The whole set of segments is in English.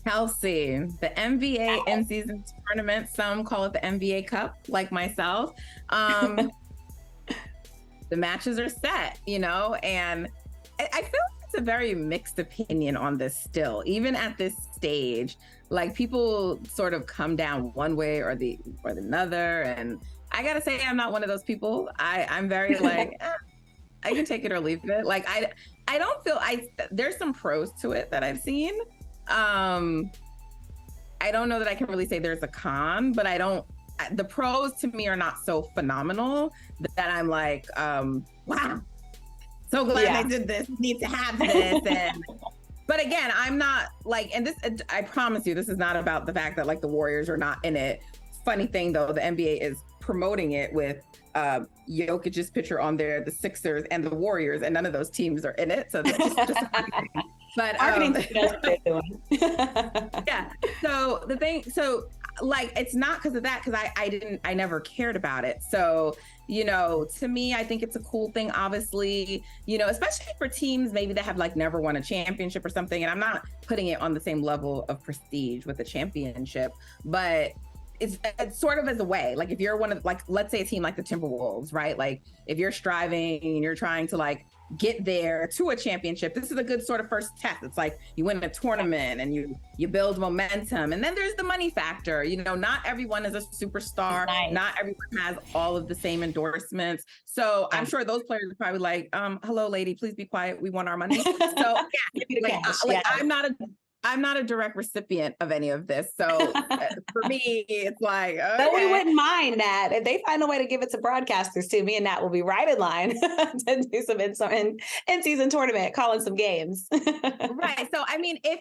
Kelsey, the NBA in-season tournament, some call it the NBA Cup, like myself. The matches are set, and I feel like it's a very mixed opinion on this still, even at this stage. Like people sort of come down one way or the another, and I gotta say, I'm not one of those people. I'm very like, I can take it or leave it. Like I don't feel there's some pros to it that I've seen. I don't know that I can really say there's a con, but the pros to me are not so phenomenal that I'm like, wow, so glad I did this, need to have this. But again, I'm not like, and this, I promise you, this is not about the fact that like the Warriors are not in it. Funny thing though, the NBA is promoting it with Jokic's picture on there, the Sixers and the Warriors, and none of those teams are in it. So that's just a funny thing. But yeah. So the thing, like, it's not because of that, because I never cared about it. So, to me, I think it's a cool thing, obviously, especially for teams maybe that have like never won a championship or something. And I'm not putting it on the same level of prestige with a championship, but it's sort of as a way, like if you're one of, like, let's say a team like the Timberwolves, right? Like if you're striving and you're trying to like get there to a championship, this is a good sort of first test. It's like you win a tournament and you build momentum, and then there's the money factor. Not everyone is a superstar. Nice. Not everyone has all of the same endorsements. So I'm sure those players are probably like, hello lady, please be quiet, we want our money. So I'm not a direct recipient of any of this. So for me, it's like, okay. But we wouldn't mind, Nat. If they find a way to give it to broadcasters too, me and Nat will be right in line to do some in-season tournament, calling some games. Right. So, I mean, if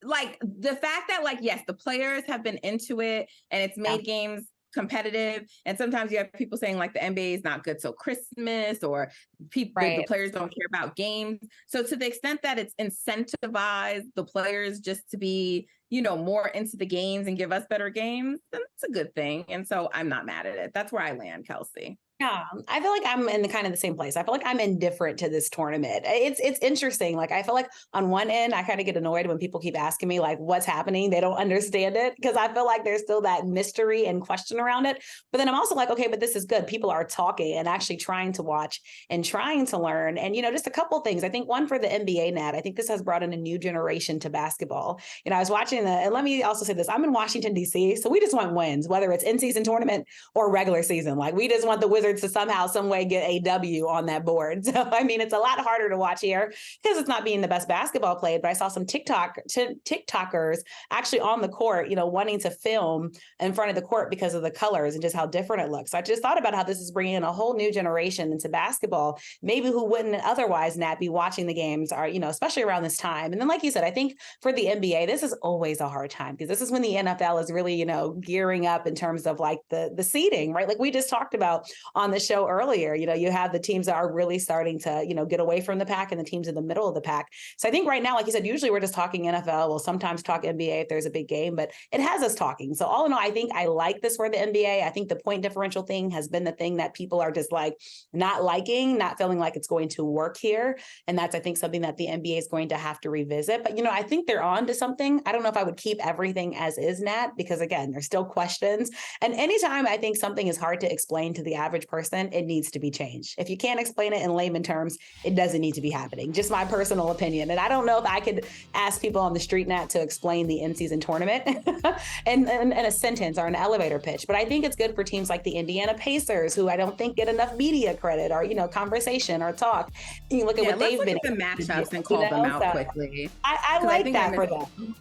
like the fact that like, yes, the players have been into it and it's made games competitive, and sometimes you have people saying like the NBA is not good till Christmas, or people, the players don't care about games. So to the extent that it's incentivized the players just to be, more into the games and give us better games, then it's a good thing. And so I'm not mad at it. That's where I land, Kelsey. Yeah, I feel like I'm in kind of the same place. I feel like I'm indifferent to this tournament. It's interesting. Like, I feel like on one end, I kind of get annoyed when people keep asking me like, what's happening? They don't understand it, because I feel like there's still that mystery and question around it. But then I'm also like, okay, but this is good. People are talking and actually trying to watch and trying to learn. And, just a couple of things. I think one for the NBA, Nat, I think this has brought in a new generation to basketball. I was watching and let me also say this, I'm in Washington, D.C., so we just want wins, whether it's in-season tournament or regular season. Like, we just want the Wizards to somehow, some way get a W on that board. So, I mean, it's a lot harder to watch here because it's not being the best basketball played, but I saw some TikTokers actually on the court, wanting to film in front of the court because of the colors and just how different it looks. So I just thought about how this is bringing in a whole new generation into basketball, maybe who wouldn't otherwise, Nat, be watching the games, or, especially around this time. And then, like you said, I think for the NBA, this is always a hard time because this is when the NFL is really, gearing up in terms of like the seeding, right? Like we just talked about on the show earlier, you have the teams that are really starting to, get away from the pack and the teams in the middle of the pack. So I think right now, like you said, usually we're just talking NFL. We'll sometimes talk NBA if there's a big game, but it has us talking. So all in all, I think I like this for the NBA. I think the point differential thing has been the thing that people are just like not liking, not feeling like it's going to work here. And that's, I think, something that the NBA is going to have to revisit. But, I think they're on to something. I don't know if I would keep everything as is, Nat, because again, there's still questions. And anytime I think something is hard to explain to the average person, it needs to be changed. If you can't explain it in layman terms, it doesn't need to be happening. Just my personal opinion. And I don't know if I could ask people on the street, Nat, to explain the in-season tournament in a sentence or an elevator pitch. But I think it's good for teams like the Indiana Pacers, who I don't think get enough media credit or, conversation or talk. You look at what they've been at the matchups and call them out quickly. I like that for them.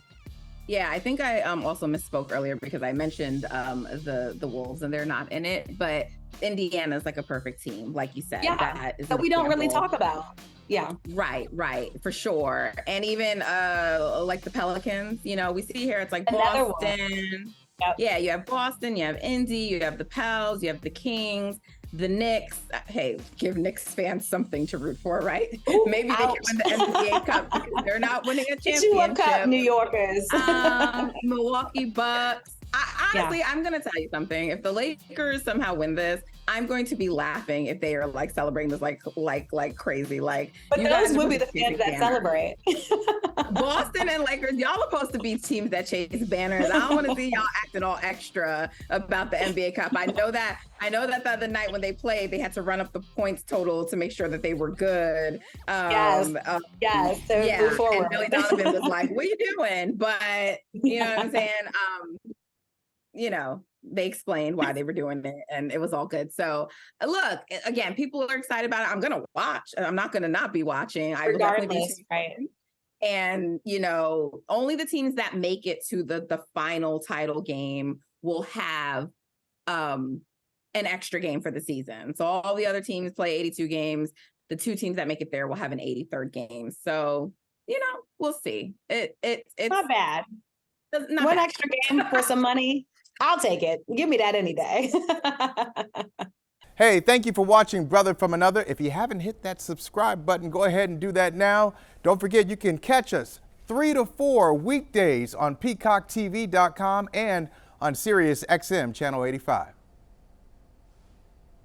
Yeah, I think I also misspoke earlier because I mentioned the Wolves and they're not in it, but Indiana's like a perfect team, like you said. Yeah, that we don't really talk about. Yeah. Right, for sure. And even like the Pelicans, we see here it's like Boston. Yep. Yeah, you have Boston, you have Indy, you have the Pels, you have the Kings, the Knicks. Hey, give Knicks fans something to root for, right? Ooh, maybe they can win the NBA Cup because they're not winning a championship. Get you a cup, New Yorkers. Milwaukee Bucks. Honestly, I'm going to tell you something. If the Lakers somehow win this, I'm going to be laughing if they are like celebrating this like crazy. Like, But you those guys would be are the fans that celebrate. Boston and Lakers, y'all are supposed to be teams that chase banners. I don't want to see y'all acting all extra about the NBA Cup. I know that the other night when they played, they had to run up the points total to make sure that they were good. Yes. So yeah. move forward. And Billy Donovan was like, "What are you doing?" But you know what I'm saying? You know, they explained why they were doing it and it was all good. So look, again, people are excited about it. I'm gonna watch. I'm not gonna not be watching. I will definitely be right. And, you know, only the teams that make it to the final title game will have an extra game for the season. So all the other teams play 82 games. The 2 teams that make it there will have an 83rd game. So, you know, we'll see. It's not bad. Not One bad. extra game for some money. I'll take it. Give me that any day. Hey, thank you for watching Brother from Another. If you haven't hit that subscribe button, go ahead and do that now. Don't forget you can catch us 3 to 4 weekdays on PeacockTV.com and on Sirius XM Channel 85.